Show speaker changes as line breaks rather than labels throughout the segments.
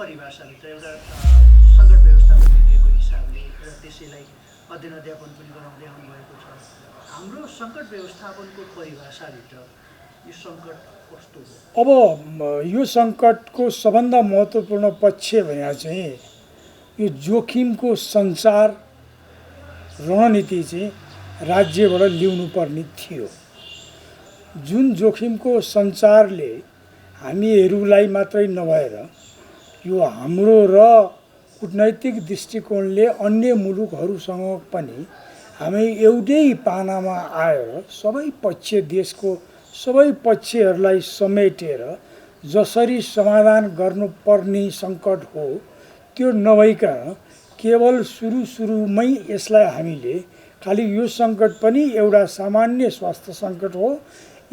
परिभाषाभित्र एउटा सङ्कट व्यवस्थापन नीतिको हिसाबले एउटा त्यसैलाई अध्ययन अध्यापन पनि गराउँदै आउनुभएको छ। हाम्रो सङ्कट व्यवस्थापनको परिभाषाभित्र यो सङ्कट कस्तो हो?
अब यो सङ्कटको सबभन्दा महत्त्वपूर्ण पक्ष भने चाहिँ यो जोखिमको सञ्चार रणनीति चाहिँ राज्यबाट ल्याउनुपर्ने थियो। जुन जोखिमको सञ्चारले हामीहरूलाई मात्रै नभएर यो हाम्रो र कूटनैतिक दृष्टिकोणले अन्य मुलुकहरूसँग पनि हामी एउटै पानामा आएर सबै पक्ष देशको सबै पक्षहरूलाई समेटेर जसरी समाधान गर्नुपर्ने सङ्कट हो त्यो नभइकन केवल सुरुमै यसलाई हामीले खालि यो सङ्कट पनि एउटा सामान्य स्वास्थ्य सङ्कट हो,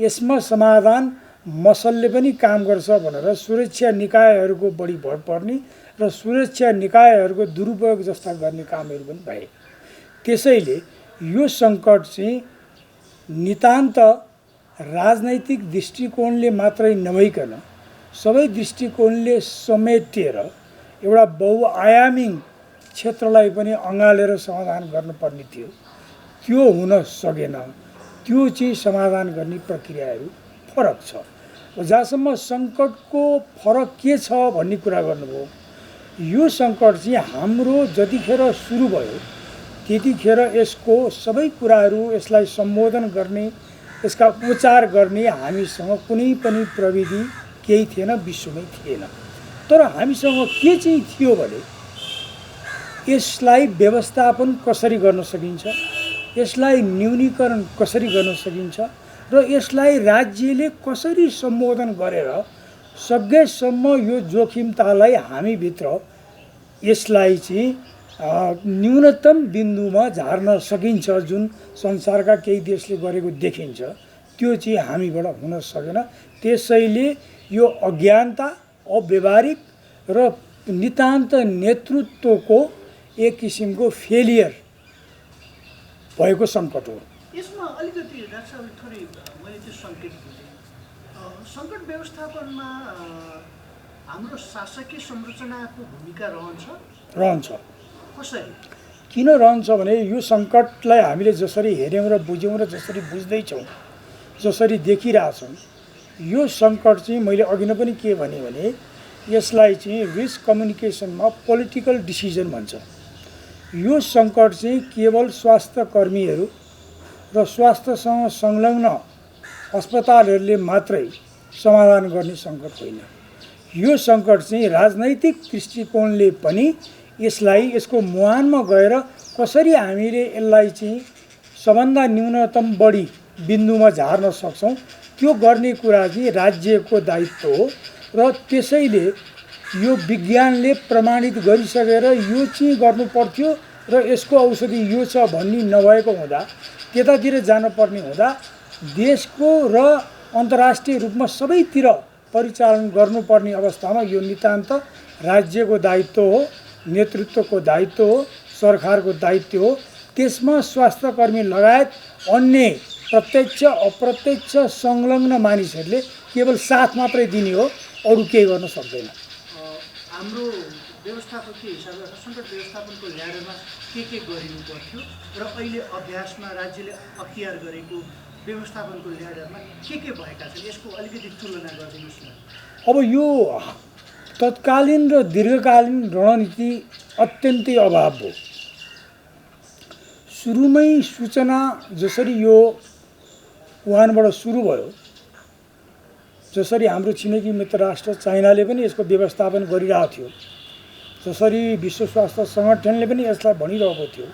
यसमा समाधान मसलले पनि काम गर्छ भनेर सुरक्षा निकायहरूको बढी भर पर्ने र सुरक्षा निकायहरूको दुरुपयोग जस्ता गर्ने कामहरू पनि भए। त्यसैले यो सङ्कट चाहिँ नितान्त राजनैतिक दृष्टिकोणले मात्रै नभइकन सबै दृष्टिकोणले समेटेर एउटा बहुआयामी क्षेत्रलाई पनि अँगालेर समाधान गर्नुपर्ने थियो। त्यो हुन सकेन। त्यो चाहिँ समाधान गर्ने प्रक्रियाहरू फरक छ। जहाँसम्म सङ्कटको फरक के छ भन्ने कुरा गर्नुभयो, यो सङ्कट चाहिँ हाम्रो जतिखेर सुरु भयो त्यतिखेर यसको सबै कुराहरू यसलाई सम्बोधन गर्ने, यसका उपचार गर्ने हामीसँग कुनै पनि प्रविधि केही थिएन, विश्वमै थिएन। तर हामीसँग के चाहिँ थियो भने यसलाई व्यवस्थापन कसरी गर्न सकिन्छ, यसलाई न्यूनीकरण कसरी गर्न सकिन्छ र यसलाई राज्यले कसरी सम्बोधन गरेर सकेसम्म यो जोखिमतालाई हामीभित्र यसलाई चाहिँ न्यूनतम बिन्दुमा झार्न सकिन्छ। जुन संसारका केही देशले गरेको देखिन्छ त्यो चाहिँ हामीबाट हुन सकेन। त्यसैले यो अज्ञानता, अव्यावहारिक र नितान्त नेतृत्वको एक किसिमको फेलियर भएको सङ्कट हो।
यसमा अलिकति डाक्टर साहब थोरै मैले त्यो सङ्केत बुझेँ। सङ्कट व्यवस्थापनमा हाम्रो शासकीय संरचनाको भूमिका रहन्छ। कसरी?
किन रहन्छ भने यो सङ्कटलाई हामीले जसरी हेऱ्यौँ र बुझ्यौँ र जसरी बुझ्दैछौँ, जसरी देखिरहेछौँ, यो सङ्कट चाहिँ मैले अघि नै पनि के भने यसलाई चाहिँ रिस्क कम्युनिकेसनमा पोलिटिकल डिसिजन भन्छ। यो सङ्कट चाहिँ केवल स्वास्थ्य कर्मीहरू र स्वास्थ्यसँग संलग्न अस्पतालहरूले मात्रै समाधान गर्ने सङ्कट होइन। यो सङ्कट चाहिँ राजनैतिक दृष्टिकोणले पनि यसलाई यसको मुहानमा गएर कसरी हामीले यसलाई चाहिँ सबभन्दा न्यूनतम बढी बिन्दुमा झार्न सक्छौँ त्यो गर्ने कुरा चाहिँ राज्यको दायित्व हो। र त्यसैले यो विज्ञानले प्रमाणित गरिसकेर यो चाहिँ गर्नुपर्थ्यो र यसको औषधि यो छ भन्ने नभएको हुँदा, त्यतातिर जानुपर्ने हुँदा देशको र अन्तर्राष्ट्रिय रूपमा सबैतिर परिचालन गर्नुपर्ने अवस्थामा यो नितान्त राज्यको दायित्व हो, नेतृत्वको दायित्व हो, सरकारको दायित्व हो। त्यसमा स्वास्थ्यकर्मी लगायत अन्य प्रत्यक्ष अप्रत्यक्ष संलग्न मानिसहरूले केवल साथ मात्रै दिने हो, अरू केही गर्न सक्दैन।
हाम्रो व्यवस्थापकीय हिसाबले सङ्कट व्यवस्थापनको ल्याडरमा के गरिनु पर्थ्यो र अहिले अभ्यासमा राज्यले अख्तियार गरेको व्यवस्थापनको ल्याडरमा के भएका छन्, यसको अलिकति तुलना गरिदिनुहोस् न।
अब यो तत्कालीन र दीर्घकालीन रणनीति अत्यन्तै अभाव हो। सुरुमै सूचना जसरी यो वुहानबाट सुरु भयो, जसरी हाम्रो छिमेकी मित्र राष्ट्र चाइनाले पनि यसको व्यवस्थापन गरिरहेको थियो, जसरी विश्व स्वास्थ्य सङ्गठनले पनि यसलाई भनिरहेको थियो,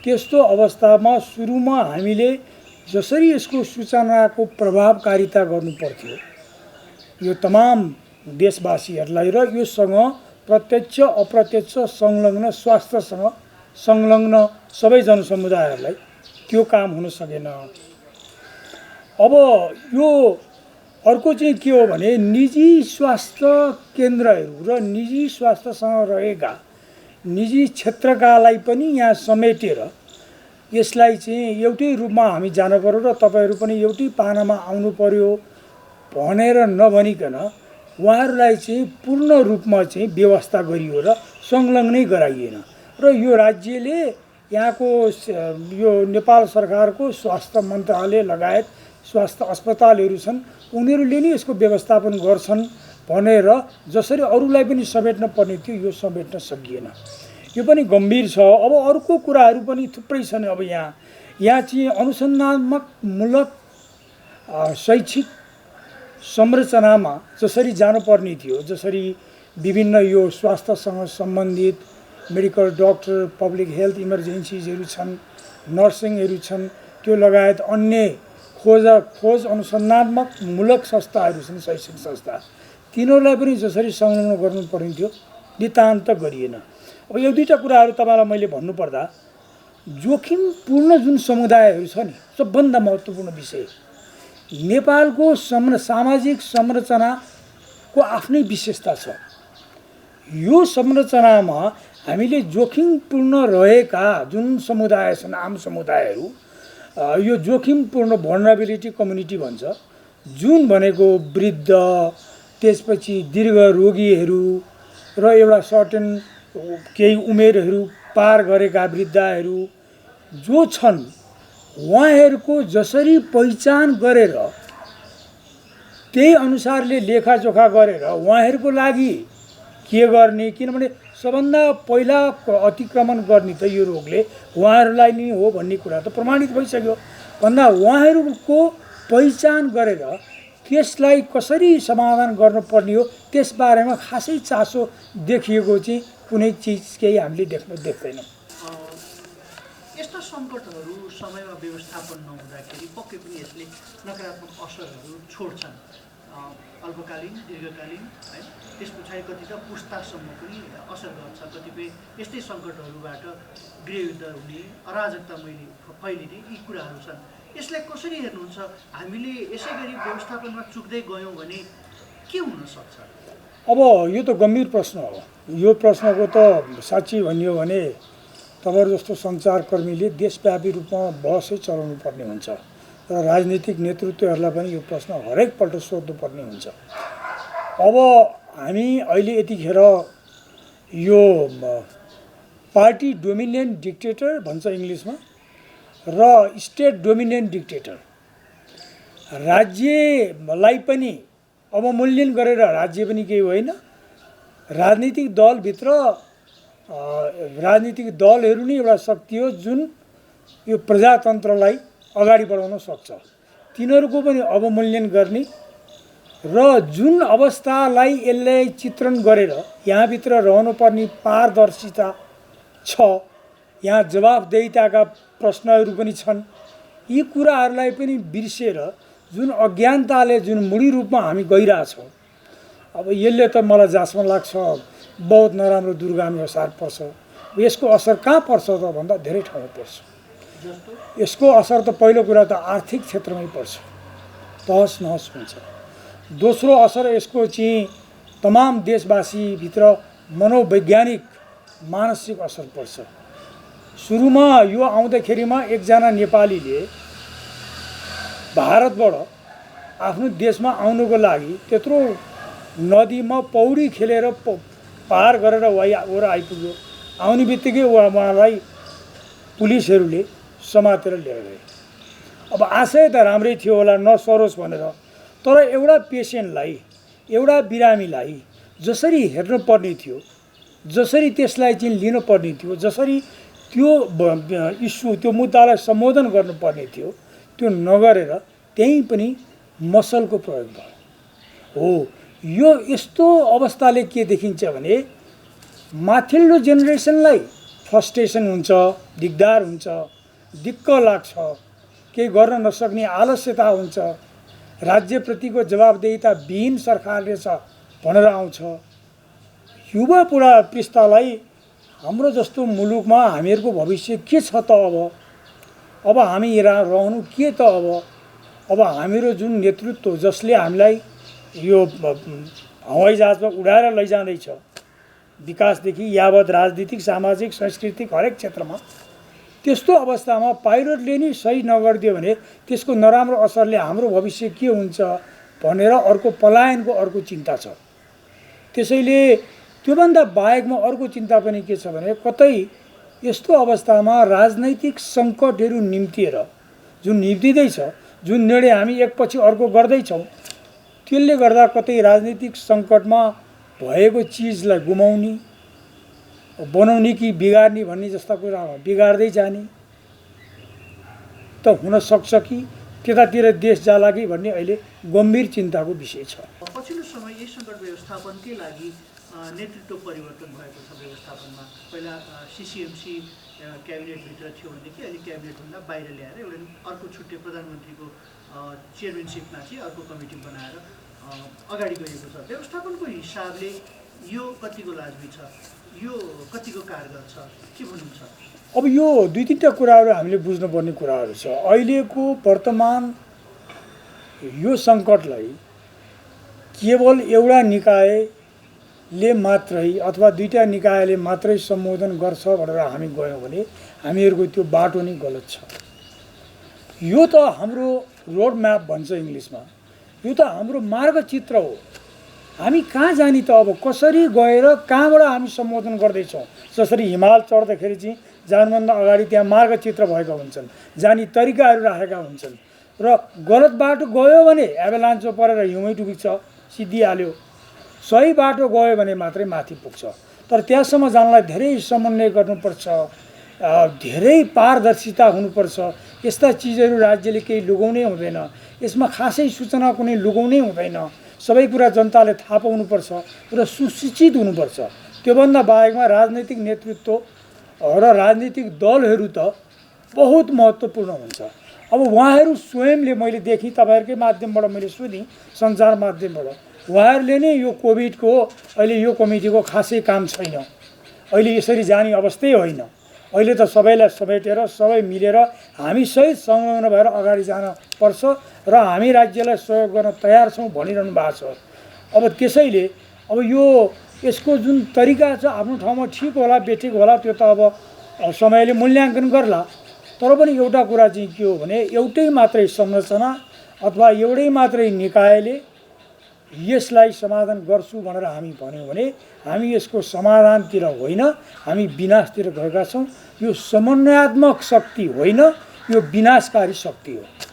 त्यस्तो अवस्थामा सुरुमा हामीले जसरी यसको सूचनाको प्रभावकारिता गर्नुपर्थ्यो यो तमाम देशवासीहरूलाई र योसँग प्रत्यक्ष अप्रत्यक्ष संलग्न स्वास्थ्यसँग संलग्न सबै जनसमुदायहरूलाई त्यो काम हुन सकेन। अब यो अर्को चाहिँ के हो भने निजी स्वास्थ्य केन्द्रहरू र निजी स्वास्थ्यसँग रहेका निजी क्षेत्रकालाई पनि यहाँ समेटेर यसलाई चाहिँ एउटै रूपमा हामी जानु पर्यो र तपाईँहरू पनि एउटै पानामा आउनु पर्यो भनेर नभनिकन उहाँहरूलाई चाहिँ पूर्ण रूपमा चाहिँ व्यवस्था गरियो र संलग्नै गराइएन। र यो राज्यले यहाँको यो नेपाल सरकारको स्वास्थ्य मन्त्रालय लगायत स्वास्थ्य अस्पतालहरू छन्, उनीहरूले नै यसको व्यवस्थापन गर्छन् भनेर जसरी अरूलाई पनि समेट्न पर्ने थियो यो समेट्न सकिएन। यो पनि गम्भीर छ। अब अर्को कुराहरू पनि थुप्रै छन्। अब यहाँ चाहिँ अनुसन्धात्मक मूलक शैक्षिक संरचनामा जसरी जानुपर्ने थियो, जसरी विभिन्न यो स्वास्थ्यसँग सम्बन्धित मेडिकल डक्टर, पब्लिक हेल्थ इमर्जेन्सिजहरू छन्, नर्सिङहरू छन्, त्यो लगायत अन्य खोज अनुसन्धात्मक मूलक संस्थाहरू छन्, शैक्षिक संस्था, तिनीहरूलाई पनि जसरी संलग्न गर्नुपर्ने थियो नितान्त गरिएन। अब यो दुईवटा कुराहरू तपाईँलाई मैले भन्नुपर्दा जोखिमपूर्ण जुन समुदायहरू छ नि, सबभन्दा महत्त्वपूर्ण विषय नेपालको सामाजिक संरचनाको आफ्नै विशेषता छ। यो संरचनामा हामीले जोखिमपूर्ण रहेका जुन समुदाय छन्, आम समुदायहरू, यो जोखिमपूर्ण भल्नरेबिलिटी कम्युनिटी भन्छ, जुन भनेको वृद्ध, त्यसपछि दीर्घ रोगीहरू र एउटा सर्टेन केही उमेरहरू पार गरेका वृद्धहरू जो छन्, उहाँहरूको जसरी पहिचान गरेर त्यही अनुसारले लेखाजोखा गरेर उहाँहरूको लागि के गर्ने, किनभने सबभन्दा पहिला अतिक्रमण गर्ने त यो रोगले उहाँहरूलाई नै हो भन्ने कुरा त प्रमाणित भइसक्यो। भन्दा उहाँहरूको पहिचान गरेर त्यसलाई कसरी समाधान गर्नुपर्ने हो त्यसबारेमा खासै चासो देखिएको चाहिँ कुनै चिज केही हामीले देख्दैनौँ।
यस्ता सङ्कटहरू समयमा व्यवस्थापन नहुँदाखेरि पक्कै पनि यसले नकारात्मक असरहरू छोड्छन्, अल्पकालीन, दीर्घकालीन, है। त्यस पछाडि कति त पुस्तासम्म पनि असर गर्छ। कतिपय यस्तै सङ्कटहरूबाट गृहयुद्ध हुने, अराजकता फैलिने यी कुराहरू छन्। यसलाई कसरी हेर्नुहुन्छ? हामीले यसै गरी व्यवस्थापनमा चुक्दै गयौँ भने के हुनसक्छ?
अब यो त गम्भीर प्रश्न हो। यो प्रश्नको त साँच्ची भनियो भने तपाईँहरू जस्तो सञ्चारकर्मीले देशव्यापी रूपमा बहसै चलाउनु पर्ने हुन्छ र राजनीतिक नेतृत्वहरूलाई पनि यो प्रश्न हरेकपल्ट सोध्नुपर्ने हुन्छ। अब हामी अहिले यतिखेर यो पार्टी डोमिनेन्ट डिक्टेटर भन्छ इङ्ग्लिसमा र स्टेट डोमिनेन्ट डिक्टेटर, राज्यलाई पनि अवमूल्यन गरेर राज्य पनि केही होइन, राजनीतिक दलहरू नै एउटा शक्ति हो जुन यो प्रजातन्त्रलाई अगाडि बढाउन सक्छ। तिनीहरूको पनि अवमूल्यन गर्ने र जुन अवस्थालाई यसले चित्रण गरेर यहाँभित्र रहनुपर्ने पारदर्शिता छ, यहाँ जवाफदेहिताका प्रश्नहरू पनि छन्, यी कुराहरूलाई पनि बिर्सेर जुन अज्ञानताले जुन मुडी रूपमा हामी गइरहेछौँ, अब यसले त मलाई जहाँसम्म लाग्छ बहुत नराम्रो दुर्गामी असर पर्छ। यसको असर कहाँ पर्छ त भन्दा धेरै ठाउँमा पर्छ। यसको असर त पहिलो कुरा त आर्थिक क्षेत्रमै पर्छ, तहस नहस हुन्छ। दोस्रो असर यसको चाहिँ तमाम देशवासीभित्र मनोवैज्ञानिक मानसिक असर पर्छ। सुरुमा यो आउँदाखेरिमा एकजना नेपालीले भारतबाट आफ्नो देशमा आउनुको लागि त्यत्रो नदीमा पौडी खेलेर पार गरेर वर आइपुग्यो। आउने बित्तिकै उहाँलाई पुलिसहरूले समातेर लिएर गए। अब आशय त राम्रै थियो होला, नसरोस् भनेर, तर एउटा पेसेन्टलाई, एउटा बिरामीलाई जसरी हेर्नुपर्ने थियो, जसरी त्यसलाई चाहिँ लिनुपर्ने थियो, जसरी त्यो इस्यु त्यो मुद्दालाई सम्बोधन गर्नुपर्ने थियो, त्यो नगरेर त्यहीँ पनि मसलको प्रयोग भयो। हो, यो यस्तो अवस्थाले के देखिन्छ भने माथिल्लो जेनेरेसनलाई फ्रस्ट्रेसन हुन्छ, दिगदार हुन्छ, दिक्क लाग्छ, केही गर्न नसक्ने आलस्यता हुन्छ, राज्यप्रतिको जवाबदेहिता विहीन सरकार रहेछ भनेर आउँछ। युवा पुरा पृष्ठलाई हाम्रो जस्तो मुलुकमा हामीहरूको भविष्य के छ त? अब हामी रहनु के त? अब हामीहरू जुन नेतृत्व जसले हामीलाई यो हवाईजहाजमा उडाएर लैजाँदैछ, विकासदेखि यावत राजनीतिक, सामाजिक, सांस्कृतिक हरेक क्षेत्रमा, त्यस्तो अवस्थामा पाइलटले नै सही नगरिदियो भने त्यसको नराम्रो असरले हाम्रो भविष्य के हुन्छ भनेर अर्को पलायनको अर्को चिन्ता छ। त्यसैले त्योभन्दा बाहेकमा अर्को चिन्ता पनि के छ भने कतै यस्तो अवस्थामा राजनैतिक सङ्कटहरू निम्तिएर जुन निम्तिँदैछ, जुन निर्णय हामी एकपछि अर्को गर्दैछौँ, त्यसले गर्दा कतै राजनीतिक सङ्कटमा भएको चिजलाई गुमाउने, बनाउने कि बिगार्ने भन्ने जस्ता कुरामा बिगार्दै जाने त हुन सक्छ कि त्यतातिर देश जाला कि भन्ने अहिले गम्भीर चिन्ताको विषय छ।
पछिल्लो समय यस सङ्कट व्यवस्थापनकै लागि नेतृत्व परिवर्तन भएको छ व्यवस्थापनमा। पहिला सिसिएमसी क्याबिनेटभित्र थियो भनेदेखि अहिले क्याबिनेटभन्दा बाहिर ल्याएर एउटा अर्को छुट्टै प्रधानमन्त्रीको चेयरम्यानसिपमा चाहिँ अर्को कमिटी बनाएर अगाडि गएको छ। व्यवस्थापनको हिसाबले यो कतिको लाजमी छ, यो कतिको कारगर छ, के भन्नुहुन्छ?
अब यो दुई तिनवटा कुराहरू हामीले बुझ्नुपर्ने कुराहरू छ। अहिलेको वर्तमान यो सङ्कटलाई केवल एउटा निकायले मात्रै अथवा दुईवटा निकायले मात्रै सम्बोधन गर्छ भनेर हामी गयौँ भने हामीहरूको त्यो बाटो नै गलत छ। यो त हाम्रो रोड म्याप भन्छ इङ्ग्लिसमा, यो त हाम्रो मार्गचित्र हो। हामी कहाँ जाने त, अब कसरी गएर कहाँबाट हामी सम्बोधन गर्दैछौँ। जसरी हिमाल चढ्दाखेरि चाहिँ जानुभन्दा अगाडि त्यहाँ मार्गचित्र भएका हुन्छन्, जाने तरिकाहरू राखेका हुन्छन् र गलत बाटो गयो भने एभालान्चमा परेर हिउँमै डुबिन्छ, सिद्धिहाल्यो। सही बाटो गयो भने मात्रै माथि पुग्छ। तर त्यहाँसम्म जानलाई धेरै समन्वय गर्नुपर्छ, धेरै पारदर्शिता हुनुपर्छ। यस्ता चिजहरू राज्यले केही लुगाउनै हुँदैन, यसमा खासै सूचना कुनै लुगाउनै हुँदैन। सबै कुरा जनताले थाहा पाउनुपर्छ र सुसूचित हुनुपर्छ। त्योभन्दा बाहेकमा राजनैतिक नेतृत्व र राजनीतिक दलहरू त बहुत महत्त्वपूर्ण हुन्छ। अब उहाँहरू स्वयंले मैले देखेँ, तपाईँहरूकै माध्यमबाट मैले सुनेँ, सञ्चार माध्यमबाट, उहाँहरूले नै यो कोभिडको अहिले यो कमिटीको खासै काम छैन, अहिले यसरी जाने अवस्थै होइन, अहिले त सबैलाई समेटेर सबै मिलेर हामी सहित संलग्न भएर अगाडि जान पर्छ र हामी राज्यलाई सहयोग गर्न तयार छौँ भनिरहनु भएको छ। अब त्यसैले अब यो यसको जुन तरिका छ आफ्नो ठाउँमा ठिक होला बेठिक होला त्यो त अब समयले मूल्याङ्कन गर्ला। तर पनि एउटा कुरा चाहिँ के हो भने एउटै मात्रै संरचना अथवा एउटै मात्रै निकायले यसलाई समाधान गर्छु भनेर हामी भन्यौँ भने हामी यसको समाधानतिर होइन, हामी विनाशतिर गएका छौँ। यो समन्वयात्मक शक्ति होइन, यो विनाशकारी शक्ति हो।